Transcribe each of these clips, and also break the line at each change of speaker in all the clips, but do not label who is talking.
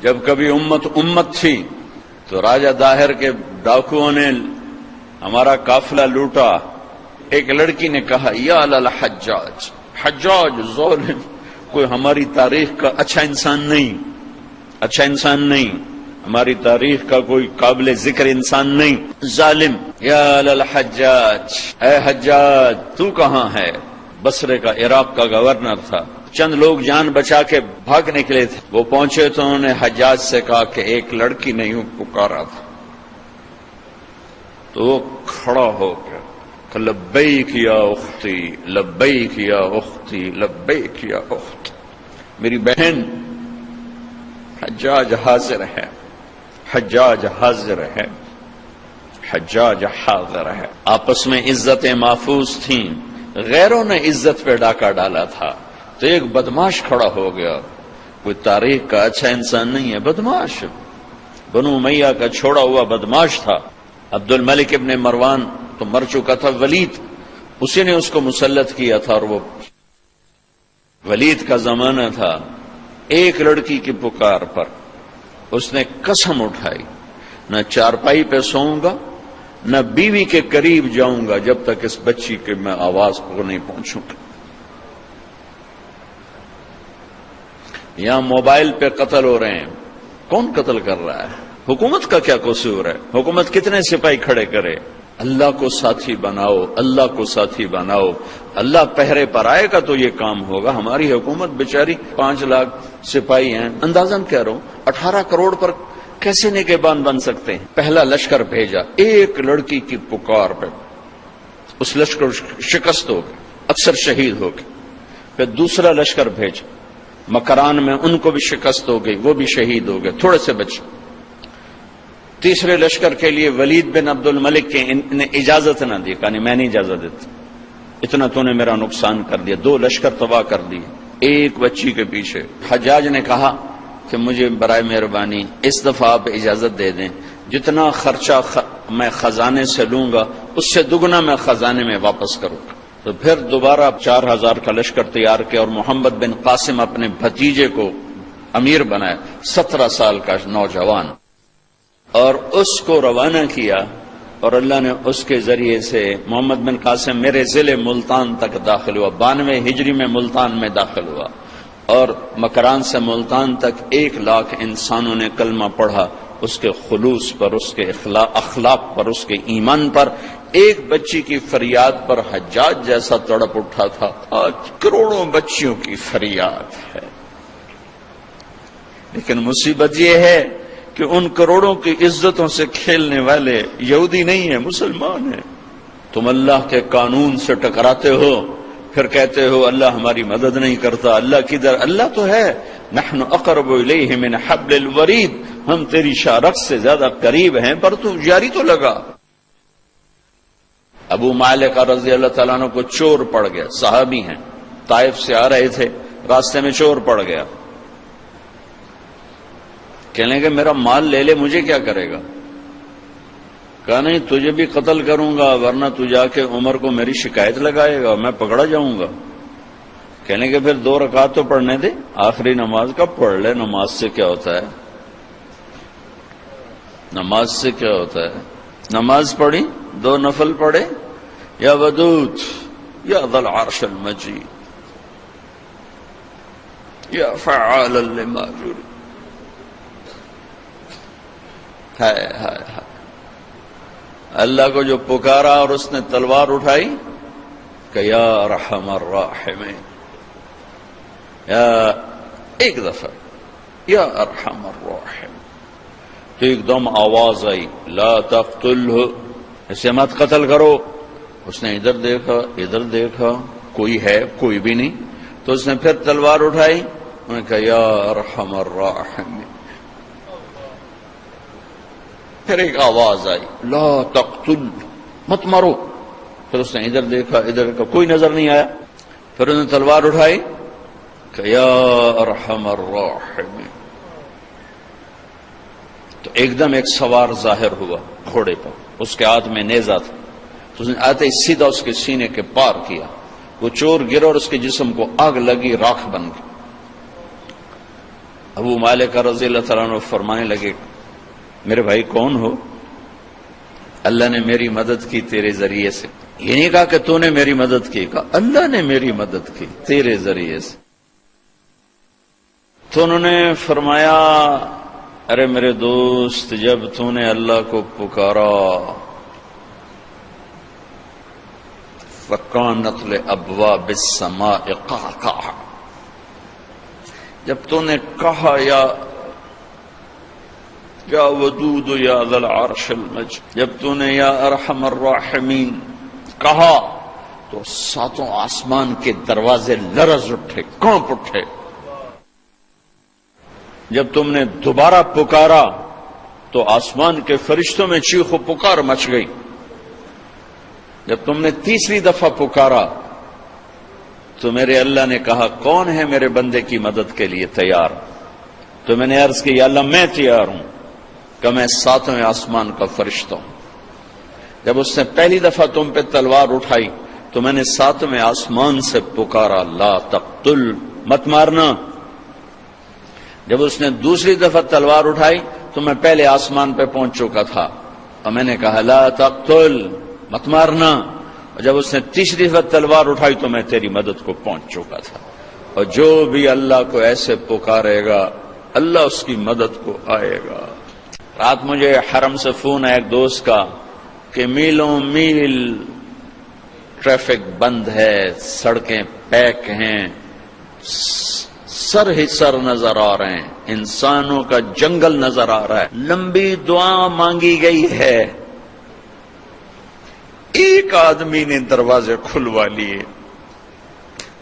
جب کبھی امت تھی تو راجہ داہر کے ڈاکوؤں نے ہمارا قافلہ لوٹا. ایک لڑکی نے کہا یا للحجاج، حجاج ظالم، کوئی ہماری تاریخ کا اچھا انسان نہیں، ہماری تاریخ کا کوئی قابل ذکر انسان نہیں، ظالم. یا للحجاج، اے حجاج تو کہاں ہے؟ بصرے کا، عراق کا گورنر تھا. چند لوگ جان بچا کے بھاگ نکلے تھے. وہ پہنچے تو انہوں نے حجاج سے کہا کہ ایک لڑکی نے یوں پکارا تھا. تو وہ کھڑا ہو گیا کہ لبیک یا اختی، لبیک یا اختی، لبیک یا اخت، میری بہن. حجاج حاضر ہے، حجاج حاضر ہے، حجاج حاضر ہے. آپس میں عزتیں محفوظ تھیں، غیروں نے عزت پہ ڈاکہ ڈالا تھا. تو ایک بدماش کھڑا ہو گیا، کوئی تاریخ کا اچھا انسان نہیں ہے، بدماش، بنو امیہ کا چھوڑا ہوا بدماش تھا. عبد الملک ابن مروان تو مر چکا تھا، ولید اسی نے اس کو مسلط کیا تھا. اور وہ ولید کا زمانہ تھا. ایک لڑکی کی پکار پر اس نے قسم اٹھائی، نہ چارپائی پہ سوؤں گا، نہ بیوی کے قریب جاؤں گا جب تک اس بچی کے میں آواز کو نہیں پہنچوں گا. یہاں موبائل پہ قتل ہو رہے ہیں، کون قتل کر رہا ہے؟ حکومت کا کیا قصور ہے؟ حکومت کتنے سپاہی کھڑے کرے؟ اللہ کو ساتھی بناؤ، اللہ کو ساتھی بناؤ. اللہ پہرے پر آئے گا تو یہ کام ہوگا. ہماری حکومت بیچاری 5 لاکھ سپاہی ہیں، اندازاً کہہ رہا ہوں 18 کروڑ پر کیسے نگہبان بن سکتے ہیں؟ پہلا لشکر بھیجا ایک لڑکی کی پکار پہ، اس لشکر شکست ہو گئے، اکثر شہید ہو گئے. پھر دوسرا لشکر بھیجا، مکران میں ان کو بھی شکست ہو گئی، وہ بھی شہید ہو گئے، تھوڑے سے بچے. تیسرے لشکر کے لیے ولید بن عبد الملک کے نے اجازت نہ دی، کہا نہیں میں نہیں اجازت دیتا، اتنا تو نے میرا نقصان کر دیا. 2 لشکر تباہ کر دیے ایک بچی کے پیچھے. حجاج نے کہا کہ مجھے برائے مہربانی اس دفعہ آپ اجازت دے دیں، جتنا خرچہ میں خزانے سے لوں گا اس سے دگنا میں خزانے میں واپس کروں گا. تو پھر دوبارہ 4000 کا لشکر تیار کیا اور محمد بن قاسم اپنے بھتیجے کو امیر بنایا، 17 سال کا نوجوان، اور اس کو روانہ کیا. اور اللہ نے اس کے ذریعے سے محمد بن قاسم میرے ضلع ملتان تک داخل ہوا. 92 ہجری میں ملتان میں داخل ہوا، اور مکران سے ملتان تک 1 لاکھ انسانوں نے کلمہ پڑھا، اس کے خلوص پر، اس کے اخلاق پر، اس کے ایمان پر. ایک بچی کی فریاد پر حجاج جیسا تڑپ اٹھا تھا. آج کروڑوں بچیوں کی فریاد ہے. لیکن مصیبت یہ ہے کہ ان کروڑوں کی عزتوں سے کھیلنے والے یہودی نہیں ہیں، مسلمان ہیں. تم اللہ کے قانون سے ٹکراتے ہو، پھر کہتے ہو اللہ ہماری مدد نہیں کرتا. اللہ کدھر؟ اللہ تو ہے. نحن اقرب الیہ من حبل الورید، ہم تیری شارخ سے زیادہ قریب ہیں، پر تو جاری تو لگا. ابو مالک رضی اللہ تعالیٰ عنہ کو چور پڑ گیا، صحابی ہیں، طائف سے آ رہے تھے، راستے میں چور پڑ گیا. کہنے کہ میرا مال لے لے، مجھے کیا کرے گا؟ کہا نہیں تجھے بھی قتل کروں گا، ورنہ تو جا کے عمر کو میری شکایت لگائے گا، میں پکڑا جاؤں گا. کہنے کہ پھر 2 رکعت تو پڑھنے دے، آخری نماز کا پڑھ لے. نماز سے کیا ہوتا ہے؟ نماز سے کیا ہوتا ہے؟ نماز پڑھی، 2 نفل پڑھے، یا ودود یا ذا العرش المجید یا فعالا لما یرید. ہائے ہائے ہائے، اللہ کو جو پکارا اور اس نے تلوار اٹھائی کہ یا ارحم الراحمین، یا ایک دفعہ یا ارحم الراحمین، تو ایک دم آواز آئی لا تقتلہ، اسے مت قتل کرو. اس نے ادھر دیکھا، کوئی ہے؟ کوئی بھی نہیں. تو اس نے پھر تلوار اٹھائی، انہوں نے کہا یا ارحم الراحمین. پھر ایک آواز آئی لا تقتل، مت مارو. پھر اس نے ادھر دیکھا، کوئی نظر نہیں آیا. پھر انہوں نے تلوار اٹھائی کہ یا ارحم الراحمین. تو ایک دم ایک سوار ظاہر ہوا گھوڑے پر، اس کے ہاتھ میں نیزہ تھا. تو اس نے آتے سیدھا اس کے سینے کے پار کیا. وہ چور گرا اور اس کے جسم کو آگ لگی، راکھ بن گئی. ابو مالک رضی اللہ تعالیٰ عنہ فرمانے لگے میرے بھائی کون ہو؟ اللہ نے میری مدد کی تیرے ذریعے سے. یہ نہیں کہا کہ تو نے میری مدد کی، کہا اللہ نے میری مدد کی تیرے ذریعے سے. تو انہوں نے فرمایا ارے میرے دوست، جب تو نے اللہ کو پکارا فَكَانَتْ لِأَبْوَابِ السَّمَاءِ قَعْقَعًا، جب تو نے کہا یا ودود یا ذا العرش المجید، جب تو نے یا ارحم الراحمین کہا تو ساتوں آسمان کے دروازے لرز اٹھے، کانپ اٹھے. جب تم نے دوبارہ پکارا تو آسمان کے فرشتوں میں چیخ و پکار مچ گئی. جب تم نے تیسری دفعہ پکارا تو میرے اللہ نے کہا کون ہے میرے بندے کی مدد کے لیے تیار؟ تو میں نے عرض کی یا اللہ میں تیار ہوں، کہ میں ساتویں آسمان کا فرشتہ ہوں. جب اس نے پہلی دفعہ تم پہ تلوار اٹھائی تو میں نے ساتویں آسمان سے پکارا لا تقتل، مت مارنا. جب اس نے دوسری دفعہ تلوار اٹھائی تو میں پہلے آسمان پہ پہنچ چکا تھا اور میں نے کہا لا تقتل، مت مارنا. اور جب اس نے تیسری دفعہ تلوار اٹھائی تو میں تیری مدد کو پہنچ چکا تھا. اور جو بھی اللہ کو ایسے پکارے گا اللہ اس کی مدد کو آئے گا. رات مجھے حرم سے فون ہے ایک دوست کا کہ میلوں میل ٹریفک بند ہے، سڑکیں پیک ہیں، سر ہی سر نظر آ رہے ہیں، انسانوں کا جنگل نظر آ رہا ہے. لمبی دعا مانگی گئی ہے، ایک آدمی نے دروازے کھلوا لیے.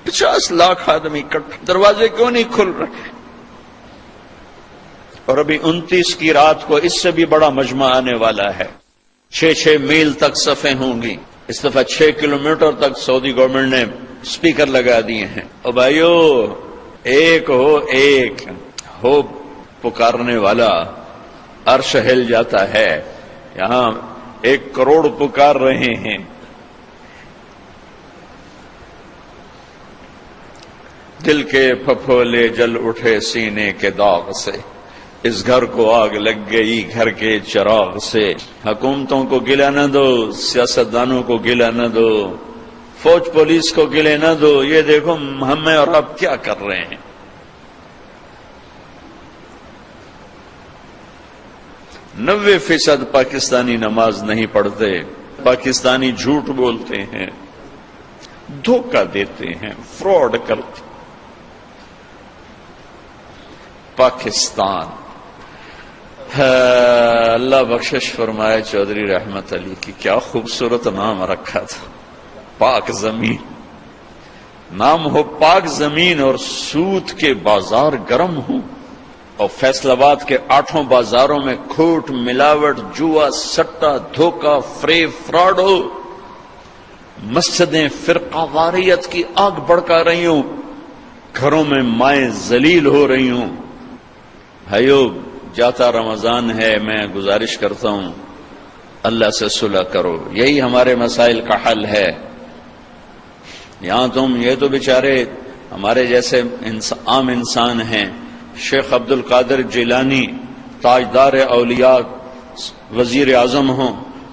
50 لاکھ آدمی اکٹھے، دروازے کیوں نہیں کھل رہے؟ اور ابھی 29 کی رات کو اس سے بھی بڑا مجمع آنے والا ہے. 6 میل تک صفیں ہوں گی. اس دفعہ 6 کلومیٹر تک سعودی گورنمنٹ نے سپیکر لگا دیے ہیں. اور بھائیو ایک ہو پکارنے والا، عرش ہل جاتا ہے. یہاں 1 کروڑ پکار رہے ہیں. دل کے پھپھولے جل اٹھے سینے کے داغ سے، اس گھر کو آگ لگ گئی گھر کے چراغ سے. حکومتوں کو گلہ نہ دو، سیاستدانوں کو گلہ نہ دو، فوج پولیس کو گلے نہ دو. یہ دیکھو ہم اور آپ کیا کر رہے ہیں. 90% پاکستانی نماز نہیں پڑھتے، پاکستانی جھوٹ بولتے ہیں، دھوکہ دیتے ہیں، فراڈ کرتے. پاکستان اللہ بخشش فرمائے چودھری رحمت علی کی، کیا خوبصورت نام رکھا تھا، پاک زمین. نام ہو پاک زمین اور سود کے بازار گرم ہوں، اور فیصل آباد کے 8 بازاروں میں کھوٹ، ملاوٹ، جوا، سٹا، دھوکہ، فریب، فراڈ ہو. مسجدیں فرقہ واریت کی آگ بڑھکا رہی ہوں، گھروں میں مائیں ذلیل ہو رہی ہوں. بھائیو جاتا رمضان ہے، میں گزارش کرتا ہوں اللہ سے صلح کرو، یہی ہمارے مسائل کا حل ہے. یہاں یہ تو بیچارے ہمارے جیسے عام انسان ہیں. شیخ عبد القادر جیلانی تاجدار اولیاء وزیر اعظم ہوں،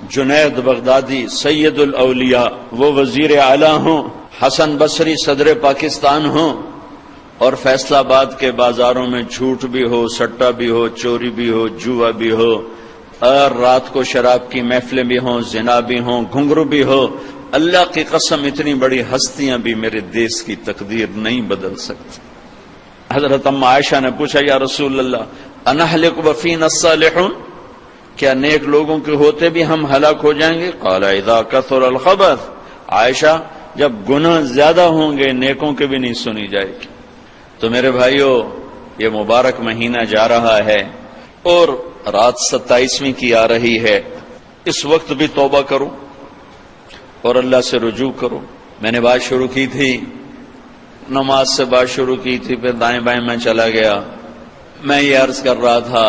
جنید بغدادی سید الاولیاء وہ وزیر اعلیٰ ہوں، حسن بصری صدر پاکستان ہوں، اور فیصل آباد کے بازاروں میں جھوٹ بھی ہو، سٹا بھی ہو، چوری بھی ہو، جوا بھی ہو، اور رات کو شراب کی محفلیں بھی ہوں، زنا بھی ہوں، گھنگرو بھی ہو. اللہ کی قسم اتنی بڑی ہستیاں بھی میرے دیش کی تقدیر نہیں بدل سکتی. حضرت ام عائشہ نے پوچھا یا رسول اللہ انہلک وفینا الصالحون، کیا نیک لوگوں کے ہوتے بھی ہم ہلاک ہو جائیں گے؟ قال اذا کثر الخبث، عائشہ جب گناہ زیادہ ہوں گے نیکوں کے بھی نہیں سنی جائے گی. تو میرے بھائیو یہ مبارک مہینہ جا رہا ہے اور رات 27ویں کی آ رہی ہے. اس وقت بھی توبہ کرو اور اللہ سے رجوع کرو. میں نے بات شروع کی تھی، نماز سے بات شروع کی تھی، پھر دائیں بائیں میں چلا گیا. میں یہ عرض کر رہا تھا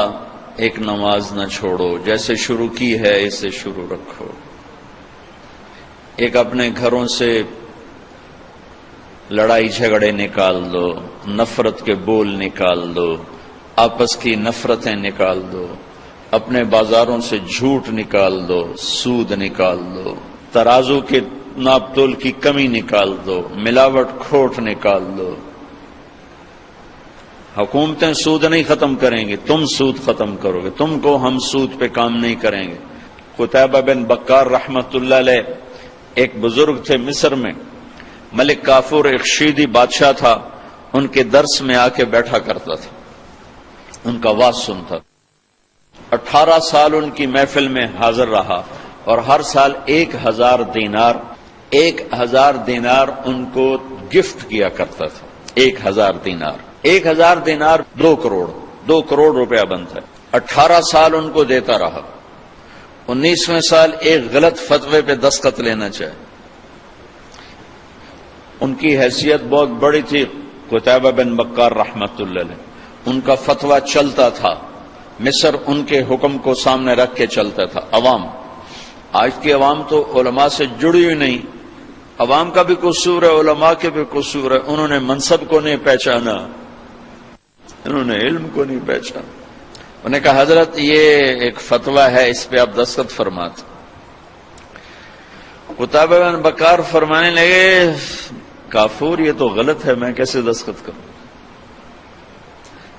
ایک نماز نہ چھوڑو، جیسے شروع کی ہے اسے شروع رکھو. ایک اپنے گھروں سے لڑائی جھگڑے نکال دو، نفرت کے بول نکال دو، آپس کی نفرتیں نکال دو، اپنے بازاروں سے جھوٹ نکال دو، سود نکال دو، ترازو کے ناپ تول کی کمی نکال دو، ملاوٹ کھوٹ نکال دو۔ حکومتیں سود نہیں ختم کریں گی، تم سود ختم کرو گے، تم کو ہم سود پہ کام نہیں کریں گے۔ قتیبہ بن بکار رحمت اللہ علیہ ایک بزرگ تھے مصر میں، ملک کافور ایک شیدی بادشاہ تھا، ان کے درس میں آ کے بیٹھا کرتا تھا، ان کا واز سنتا تھا۔ 18 سال ان کی محفل میں حاضر رہا اور ہر سال 1000 دینار ان کو گفٹ کیا کرتا تھا۔ 1000 دینار، 1000 دینار 2 کروڑ روپیہ بنتا ہے۔ 18 سال ان کو دیتا رہا۔ 19ویں سال ایک غلط فتوے پہ دستخط لینا چاہے۔ ان کی حیثیت بہت بڑی تھی، قتیبہ بن بکار رحمت اللہ علیہ، ان کا فتویٰ چلتا تھا، مصر ان کے حکم کو سامنے رکھ کے چلتا تھا۔ عوام، آج کی عوام تو علماء سے جڑی ہوئی نہیں، عوام کا بھی قصور ہے، علماء کے بھی قصور ہے، انہوں نے منصب کو نہیں پہچانا، انہوں نے علم کو نہیں پہچانا۔ انہوں نے کہا حضرت یہ ایک فتویٰ ہے، اس پہ آپ دستخط فرماتے۔ قتیبہ بن بکار فرمانے لگے کافور یہ تو غلط ہے، میں کیسے دستخط کروں؟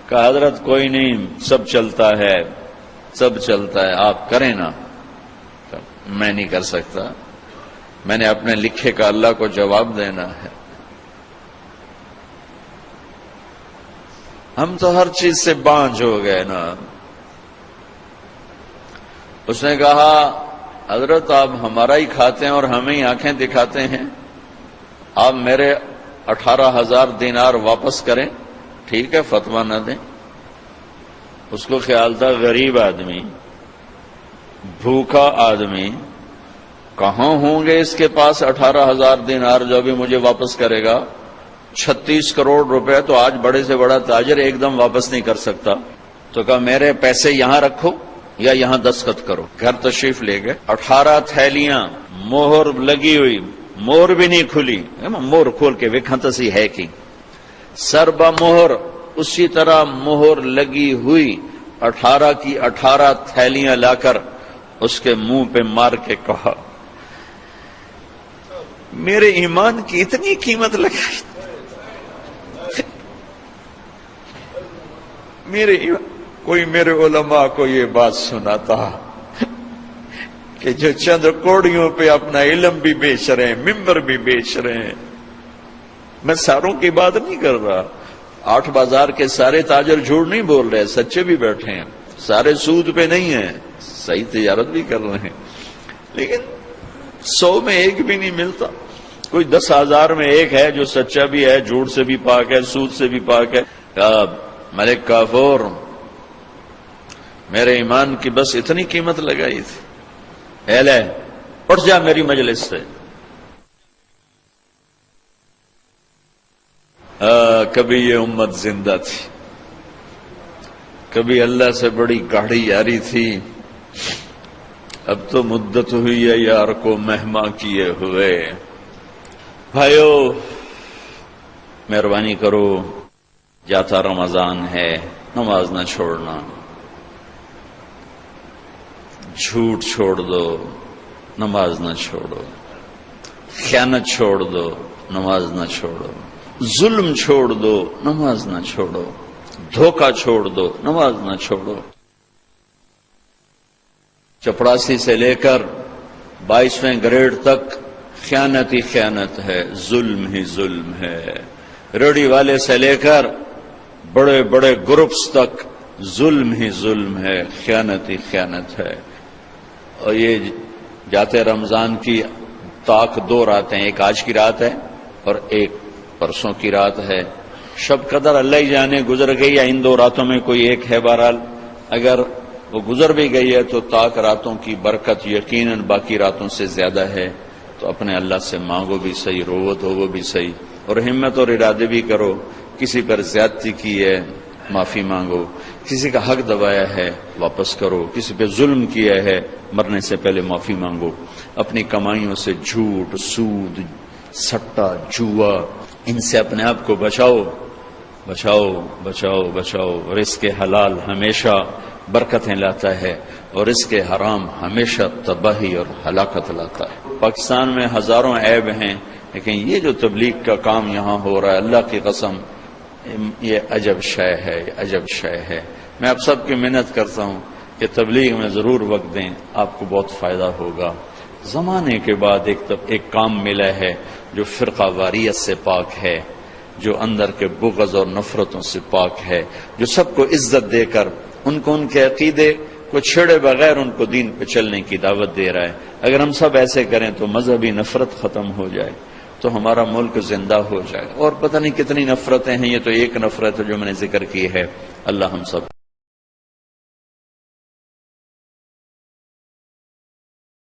کہا حضرت کوئی نہیں، سب چلتا ہے، آپ کریں نا۔ میں نہیں کر سکتا، میں نے اپنے لکھے کا اللہ کو جواب دینا ہے۔ ہم تو ہر چیز سے بانجھ ہو گئے نا۔ اس نے کہا حضرت آپ ہمارا ہی کھاتے ہیں اور ہمیں ہی آنکھیں دکھاتے ہیں، آپ میرے 18,000 دینار واپس کریں، ٹھیک ہے، فتویٰ نہ دیں۔ اس کو خیال تھا غریب آدمی، بھوکا آدمی، کہاں ہوں گے اس کے پاس 18,000 دینار جو بھی مجھے واپس کرے گا؟ 36 کروڑ روپے تو آج بڑے سے بڑا تاجر ایک دم واپس نہیں کر سکتا۔ تو کہا میرے پیسے یہاں رکھو یا یہاں دستخط کرو۔ گھر تشریف لے گئے، 18 تھیلیاں مہر لگی ہوئی، مور بھی نہیں کھلی، مور کھول کے وکھنت سی ہے کی، سربا مہر اسی طرح مہر لگی ہوئی 18 کی 18 تھیلیاں لا کر اس کے منہ پہ مار کے کہا میرے ایمان کی اتنی قیمت لگائی، کوئی میرے علماء کو یہ بات سناتا کہ جو چند کوڑیوں پہ اپنا علم بھی بیچ رہے ہیں، ممبر بھی بیچ رہے ہیں۔ میں ساروں کی بات نہیں کر رہا، 8 بازار کے سارے تاجر جھوٹ نہیں بول رہے، سچے بھی بیٹھے ہیں، سارے سود پہ نہیں ہیں، صحیح تجارت بھی کر رہے ہیں، لیکن 100 میں ایک بھی نہیں ملتا۔ کوئی 10,000 میں ایک ہے جو سچا بھی ہے، جھوٹ سے بھی پاک ہے، سود سے بھی پاک ہے۔ ملک کافور میرے ایمان کی بس اتنی قیمت لگائی تھی، اے لے اٹھ جا میری مجلس سے۔ کبھی یہ امت زندہ تھی، کبھی اللہ سے بڑی گاڑی یاری تھی، اب تو مدت ہوئی ہے یار کو مہماں کیے ہوئے۔ بھائیو مہربانی کرو، جاتا رمضان ہے، نماز نہ چھوڑنا، جھوٹ چھوڑ دو، نماز نہ چھوڑو، خیانت چھوڑ دو، نماز نہ چھوڑو، ظلم چھوڑ دو، نماز نہ چھوڑو، دھوکہ چھوڑ دو، نماز نہ چھوڑو۔ چپڑاسی سے لے کر 22ویں گریڈ تک خیانت ہی خیانت ہے، ظلم ہی ظلم ہے۔ ریڈی والے سے لے کر بڑے بڑے گروپس تک ظلم ہی ظلم ہے، خیانت ہی خیانت ہے۔ اور یہ جاتے رمضان کی طاق 2 راتیں، ایک آج کی رات ہے اور ایک پرسوں کی رات ہے۔ شب قدر اللہ ہی جانے گزر گئی یا ان 2 راتوں میں کوئی ایک ہے، بہرحال اگر وہ گزر بھی گئی ہے تو طاق راتوں کی برکت یقیناً باقی راتوں سے زیادہ ہے۔ تو اپنے اللہ سے مانگو بھی صحیح، روت ہو وہ بھی صحیح، اور ہمت اور ارادے بھی کرو۔ کسی پر زیادتی کی ہے معافی مانگو، کسی کا حق دبایا ہے واپس کرو، کسی پہ ظلم کیا ہے مرنے سے پہلے معافی مانگو۔ اپنی کمائیوں سے جھوٹ، سود، سٹا، جوا، ان سے اپنے آپ کو بچاؤ۔ بچاؤ بچاؤ بچاؤ. رزق حلال ہمیشہ برکتیں لاتا ہے اور رزق حرام ہمیشہ تباہی اور ہلاکت لاتا ہے. پاکستان میں ہزاروں عیب ہیں، لیکن یہ جو تبلیغ کا کام یہاں ہو رہا ہے، اللہ کی قسم یہ عجب شے ہے، یہ عجب شے ہے. میں آپ سب کی محنت کرتا ہوں کہ تبلیغ میں ضرور وقت دیں، آپ کو بہت فائدہ ہوگا. زمانے کے بعد ایک کام ملا ہے جو فرقہ واریت سے پاک ہے، جو اندر کے بغض اور نفرتوں سے پاک ہے، جو سب کو عزت دے کر ان کو ان کے عقیدے کو چھیڑے بغیر ان کو دین پہ چلنے کی دعوت دے رہا ہے. اگر ہم سب ایسے کریں تو مذہبی نفرت ختم ہو جائے تو ہمارا ملک زندہ ہو جائے. اور پتہ نہیں کتنی نفرتیں ہیں، یہ تو ایک نفرت ہے جو میں نے ذکر کی ہے. اللہ ہم سب